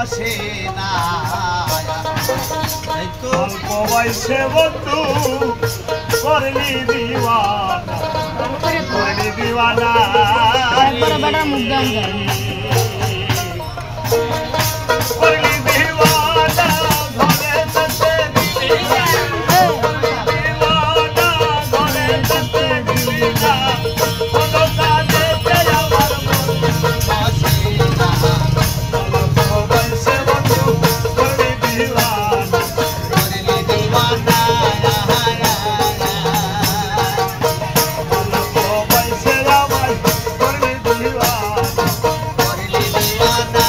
বসে না অল্প বয়সে বন্ধু করলি দিওয়ানা করলি দিওয়ানা একবারে বেটা মুখ গান গায় করলি দিওয়ানা ঘরে যেতে দিলি না দিওয়ানা ঘরে যেতে দিলি না কোনো কাজেতে আমার মন বসে না অল্প বয়সে বন্ধু করলি দিওয়ানা করলি দিওয়ানা অল্প বয়সে আমার করলি দিওয়ানা করলি দিওয়ানা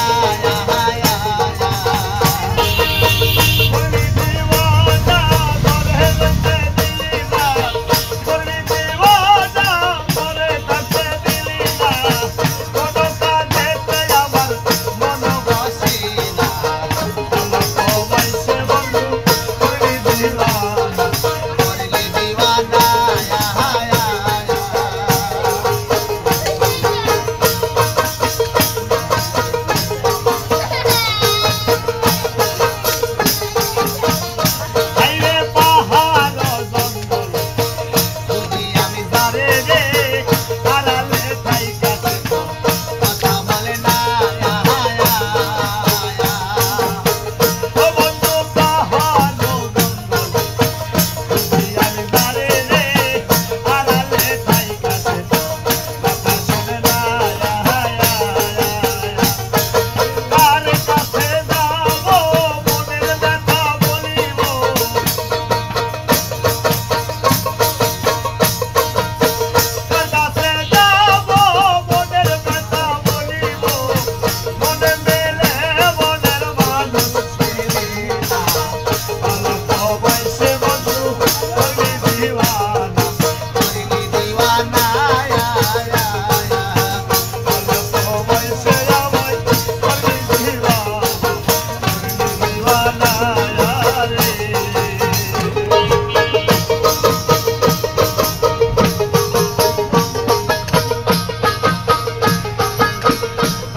করলি দিওয়ানা ঘরে যেতে দিলি না করলি দিওয়ানা ঘরে যেতে দিলি না কোনো কাজেতে আমার মন বসে না অল্প বয়সে বন্ধু করলি দিওয়ানা করলি দিওয়ানা হাইরে পাহাড় জঙ্গল যদি আমি ধারে রে আড়ালে থাইকাছে কথা বলে না ও বন্ধু পাহাড় জঙ্গল যদি আমি ধারে রে আড়ালে থাইকাছে কথা শুনে না কার কাছে যাবো মনের ব্যথা বলিব কাছে যাব মনের কথা বলিব মনে মেলে মনের মানুষ অল্প বয়সে বন্ধু করলি দিওয়ানা করলি দিওয়ানা অল্প বয়সে আমায় করলি দিওয়ানা রে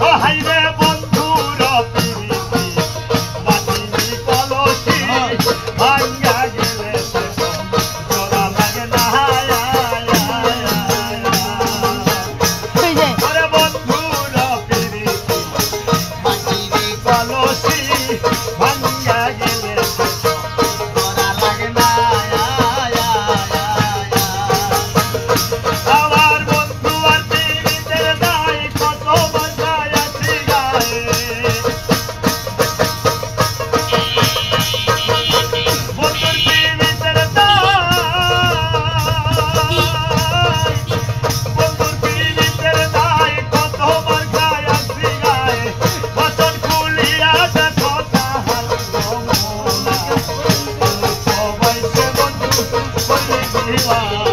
ও হাইরে বন্ধুর প্রীতি মাটির কলসি ভাঙ্গা গেলে জোড়া লাগে না তুই যে আরে বন্ধুর প্রীতি মাটির কলসি ভাঙ্গা গেলে করা লাগে না আমার বন্ধু আর পীড়িতের দায় কত বাসায় আছি গায়ে বন্ধুর পীড়িতের দায় কত বাসায় আছি গায়ে বচন খুলিয়া দেখো তাহার নমুনা অল্প বয়সে বন্ধু করলি দিওয়ানা